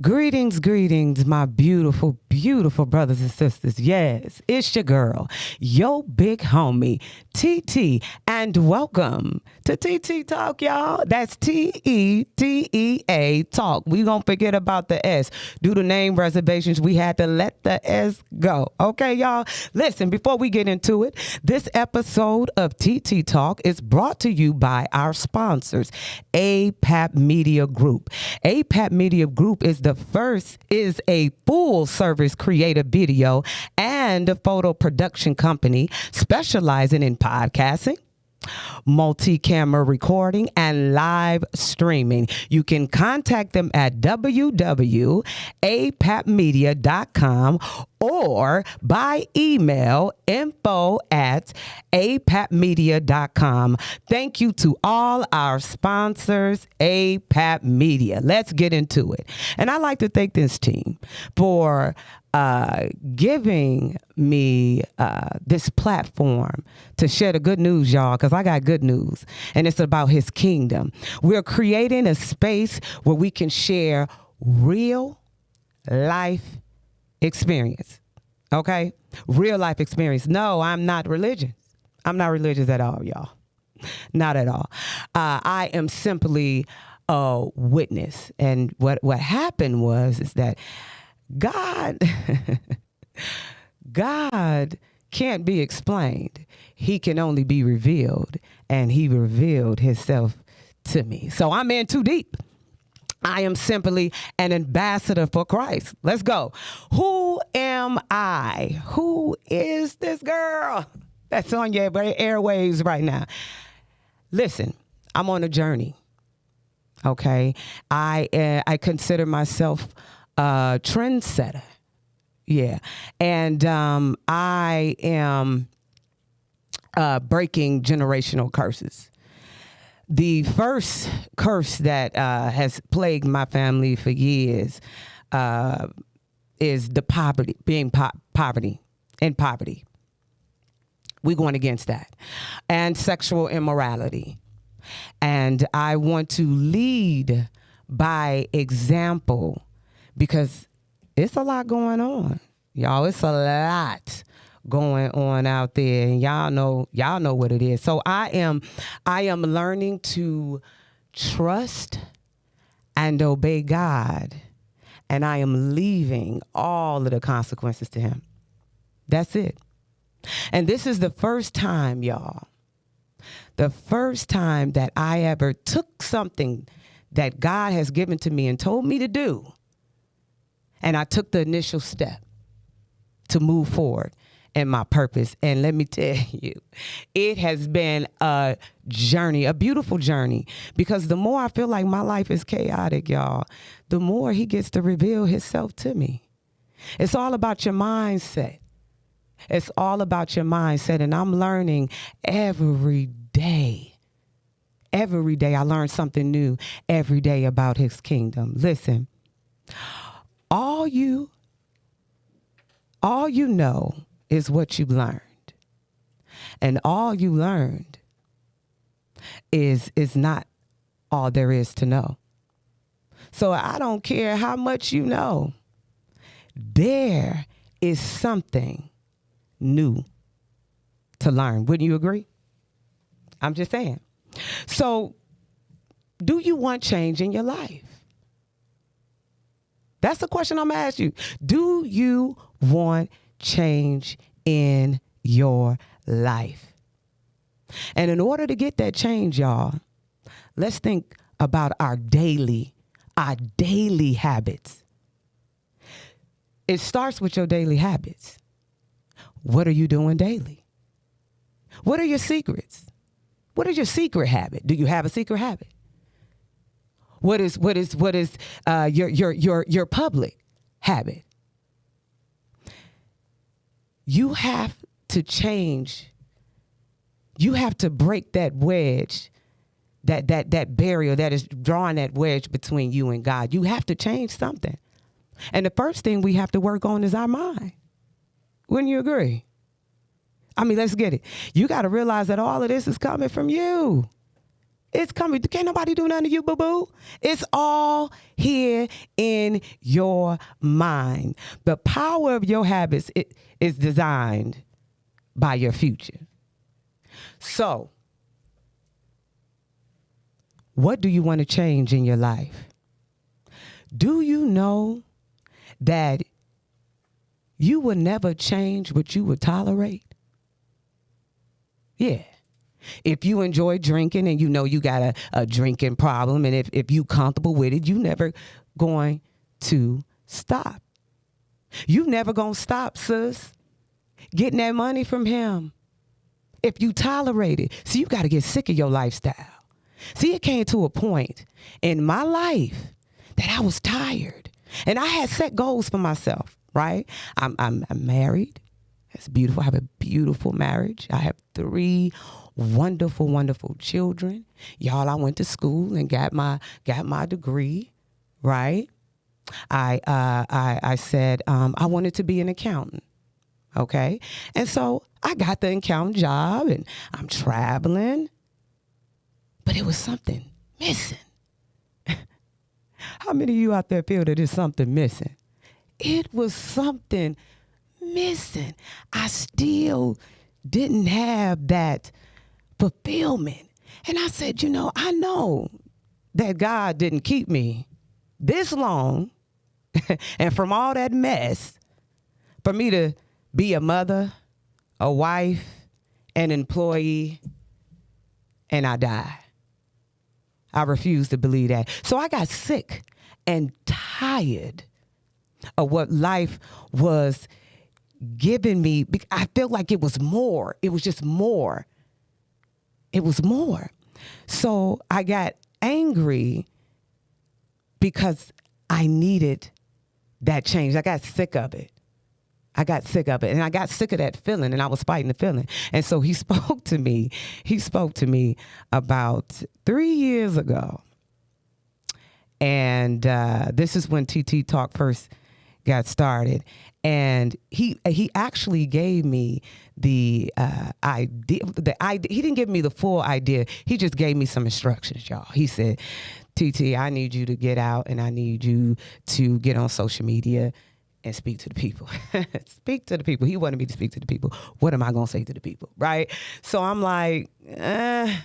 Greetings, my beautiful, beautiful brothers and sisters. Yes, it's your girl, yo big homie, TT, and welcome to TT Talk, y'all. That's TETEA Talk. We gonna forget about the S. Due to name reservations, we had to let the S go. Okay, y'all? Listen, before we get into it, this episode of TT Talk is brought to you by our sponsors, APAP Media Group. APAP Media Group is a full service creative video and a photo production company specializing in podcasting, multi-camera recording, and live streaming. You can contact them at www.apapmedia.com or by email info@apapmedia.com. Thank you to all our sponsors, APAP Media. Let's get into it. And I'd like to thank this team for giving me this platform to share the good news, y'all, because I got good news, and it's about his kingdom. We're creating a space where we can share real life experience, okay? Real life experience. No, I'm not religious. I'm not religious at all, y'all. Not at all. I am simply a witness. And what happened is that God can't be explained. He can only be revealed, and he revealed himself to me. So I'm in too deep. I am simply an ambassador for Christ. Let's go. Who am I? Who is this girl that's on your airwaves right now? Listen, I'm on a journey. Okay, I consider myself a trendsetter. Yeah, and I am breaking generational curses. The first curse that has plagued my family for years is the poverty, poverty. We're going against that. And sexual immorality. And I want to lead by example because it's a lot going on. Y'all, it's a lot going on out there, and y'all know what it is. So I am learning to trust and obey God, and I am leaving all of the consequences to him. That's it. And this is the first time, y'all, the first time that I ever took something that God has given to me and told me to do, and I took the initial step to move forward in my purpose. And let me tell you, it has been a journey, a beautiful journey, because the more I feel like my life is chaotic, y'all, the more he gets to reveal himself to me. It's all about your mindset. It's all about your mindset. And I'm learning every day. Every day I learn something new every day about his kingdom. Listen, all you know is what you've learned. And all you learned is not all there is to know. So I don't care how much you know. There is something new to learn. Wouldn't you agree? I'm just saying. So, do you want change in your life? That's the question I'm going to ask you. Do you want change in your life? And in order to get that change, y'all, let's think about our daily habits. It starts with your daily habits. What are you doing daily? What are your secrets? What is your secret habit? Do you have a secret habit? What is your public habit? You have to change. You have to break that wedge, that barrier that is drawing that wedge between you and God. You have to change something. And the first thing we have to work on is our mind. Wouldn't you agree? I mean, let's get it. You got to realize that all of this is coming from you. It's coming. Can't nobody do nothing to you, boo-boo. It's all here in your mind. The power of your habits is designed by your future. So, what do you want to change in your life? Do you know that you will never change what you would tolerate? Yeah. If you enjoy drinking and you know you got a drinking problem, and if you comfortable with it, you never going to stop. You never going to stop, sis, getting that money from him if you tolerate it. See, you got to get sick of your lifestyle. See, it came to a point in my life that I was tired, and I had set goals for myself, right? I'm married. It's beautiful. I have a beautiful marriage. I have 3 wonderful, wonderful children. Y'all, I went to school and got my degree, right? I said I wanted to be an accountant, okay? And so I got the accountant job, and I'm traveling, but it was something missing. How many of you out there feel that there's something missing? It was something missing. I still didn't have that fulfillment. And I said, I know that God didn't keep me this long and from all that mess for me to be a mother, a wife, an employee, and I die. I refuse to believe that. So I got sick and tired of what life was giving me. I felt like it was more. It was just more. It was more. So I got angry because I needed that change. I got sick of it. And I got sick of that feeling, and I was fighting the feeling. And so he spoke to me. He spoke to me about 3 years ago. And this is when TT Talk first got started. And he actually gave me the idea. He didn't give me the full idea. He just gave me some instructions, y'all. He said, TT, I need you to get out, and I need you to get on social media and speak to the people. Speak to the people. He wanted me to speak to the people. What am I going to say to the people, right? So I'm like, I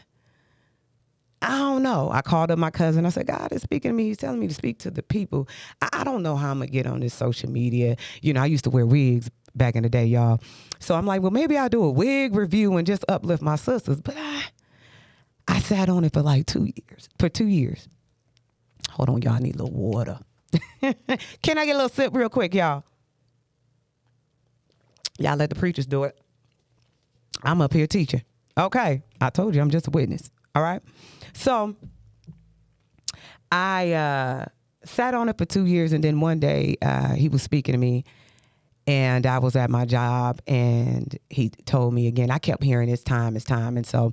don't know. I called up my cousin. I said, God is speaking to me. He's telling me to speak to the people. I don't know how I'm going to get on this social media. I used to wear wigs back in the day, y'all. So I'm like, well, maybe I'll do a wig review and just uplift my sisters. But I sat on it for like 2 years. For 2 years. Hold on, y'all. I need a little water. Can I get a little sip real quick, y'all? Y'all let the preachers do it. I'm up here teaching. Okay. I told you I'm just a witness. All right. So I sat on it for 2 years, and then one day he was speaking to me, and I was at my job, and he told me again. I kept hearing it's time. And so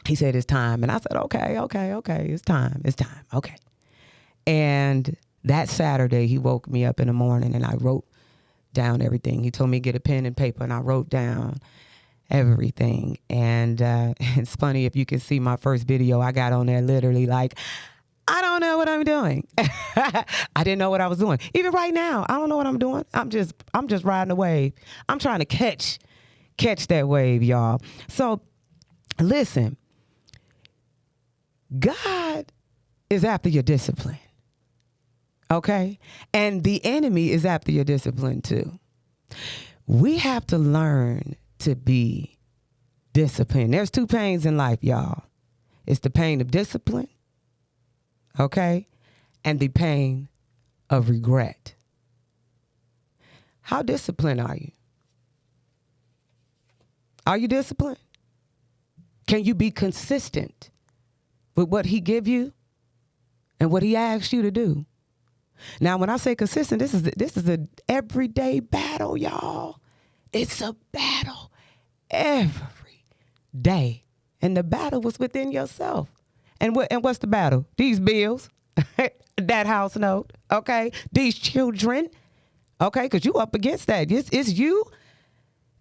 he said it's time, and I said, okay, it's time. Okay. And that Saturday, he woke me up in the morning, and I wrote down everything. He told me to get a pen and paper, and I wrote down everything. And it's funny, if you can see my first video, I got on there literally like, I don't know what I'm doing. I didn't know what I was doing. Even right now, I don't know what I'm doing. I'm just riding a wave. I'm trying to catch that wave, y'all. So listen, God is after your discipline. Okay? And the enemy is after your discipline too. We have to learn to be disciplined. There's 2 pains in life, y'all. It's the pain of discipline, okay? And the pain of regret. How disciplined are you? Are you disciplined? Can you be consistent with what he give you and what he asks you to do? Now, when I say consistent, this is a everyday battle, y'all. It's a battle every day. And the battle was within yourself. And what's the battle? These bills, that house note, okay? These children, okay? Because you up against that. It's you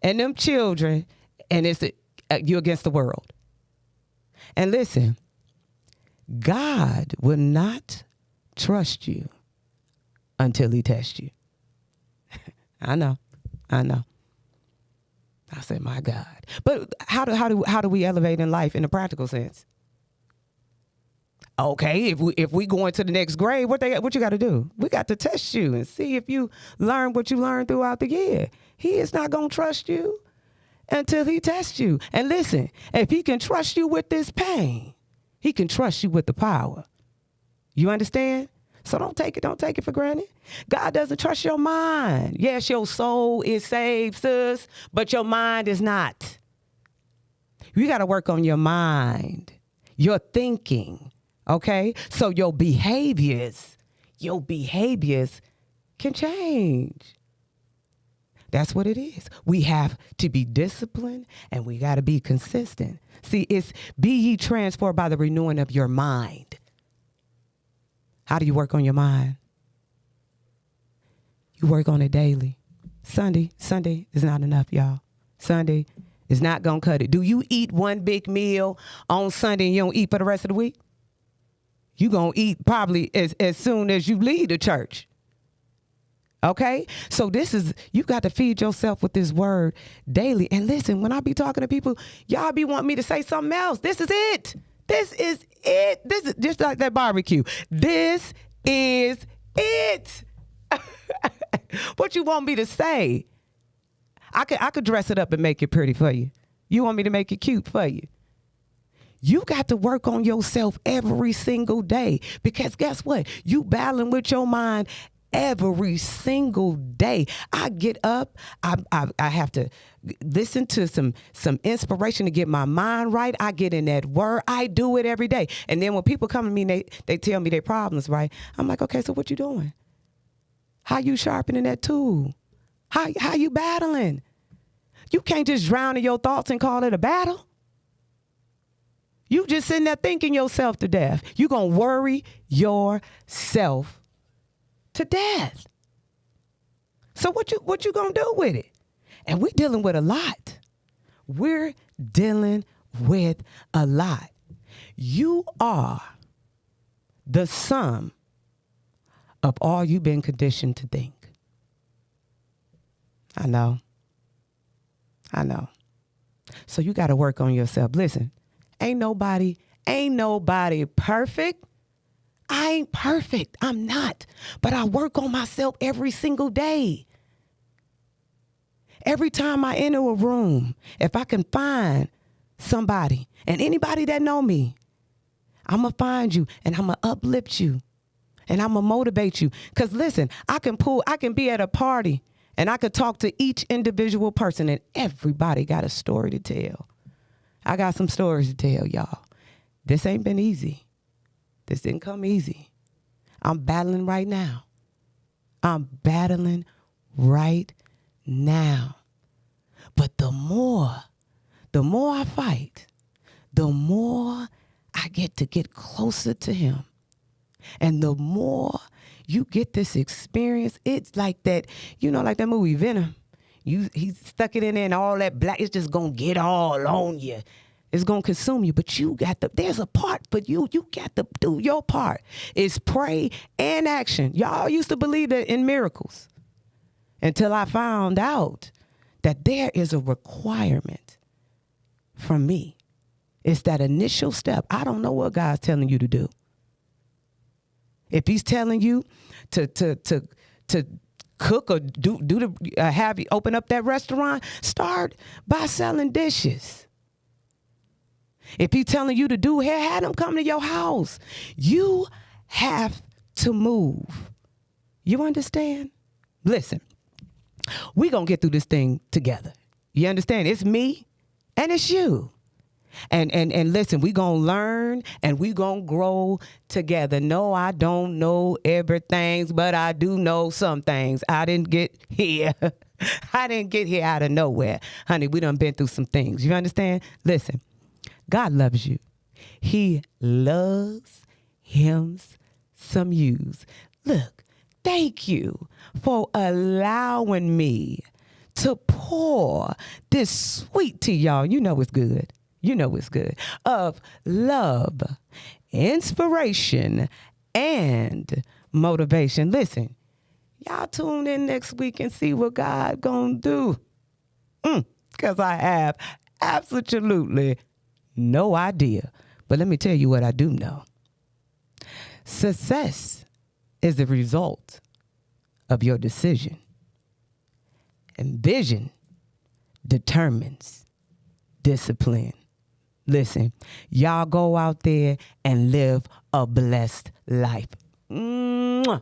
and them children, and it's you against the world. And listen, God will not trust you until he tests you. I know. I said, my God. But how do we elevate in life in a practical sense? Okay, if we go into the next grade, what you got to do? We got to test you and see if you learn what you learned throughout the year. He is not going to trust you until he tests you. And listen, if he can trust you with this pain, he can trust you with the power. You understand? So don't take it for granted. God doesn't trust your mind. Yes, your soul is saved, sis, but your mind is not. You got to work on your mind, your thinking. Okay, so your behaviors can change. That's what it is. We have to be disciplined and we got to be consistent. See, it's be ye transformed by the renewing of your mind. How do you work on your mind? You work on it daily. Sunday is not enough, y'all. Sunday is not going to cut it. Do you eat one big meal on Sunday and you don't eat for the rest of the week? You're going to eat probably as soon as you leave the church. Okay? So you got to feed yourself with this word daily. And listen, when I be talking to people, y'all be wanting me to say something else. This is it. This is it. This is just like that barbecue. This is it. What you want me to say? I could dress it up and make it pretty for you. You want me to make it cute for you? You got to work on yourself every single day because guess what? You battling with your mind every single day. I get up. I have to listen to some inspiration to get my mind right. I get in that word. I do it every day. And then when people come to me and they tell me their problems, right? I'm like, okay, so what you doing? How you sharpening that tool? How you battling? You can't just drown in your thoughts and call it a battle. You just sitting there thinking yourself to death. You're going to worry yourself to death. So what you going to do with it? And we're dealing with a lot. We're dealing with a lot. You are the sum of all you've been conditioned to think. I know. So you got to work on yourself. Listen. Ain't nobody perfect. I ain't perfect. I'm not. But I work on myself every single day. Every time I enter a room, if I can find somebody and anybody that know me, I'm going to find you and I'm going to uplift you and I'm going to motivate you. Because listen, I can be at a party and I could talk to each individual person and everybody got a story to tell. I got some stories to tell y'all. This ain't been easy. This didn't come easy. I'm battling right now. But the more I fight, the more I get closer to him. And the more you get this experience, it's like that, like that movie Venom. He stuck it in there and all that black, it's just going to get all on you. It's going to consume you, but there's a part for you. You got to do your part. It's pray and action. Y'all used to believe that in miracles until I found out that there is a requirement from me. It's that initial step. I don't know what God's telling you to do. If he's telling you to cook or have you open up that restaurant, start by selling dishes. If he's telling you to do hair, have them come to your house. You have to move. You understand? Listen, we're going to get through this thing together. You understand? It's me and it's you. And listen, we going to learn and we going to grow together. No, I don't know everything, but I do know some things. I didn't get here. I didn't get here out of nowhere. Honey, we done been through some things. You understand? Listen, God loves you. He loves him some yous. Look, thank you for allowing me to pour this sweet tea, y'all. You know it's good. You know it's good. Of love inspiration, and motivation. Listen, y'all tune in next week and see what God gonna do. Because I have absolutely no idea. But let me tell you what I do know. Success is the result of your decision. And vision determines discipline. Listen, y'all go out there and live a blessed life. Mwah.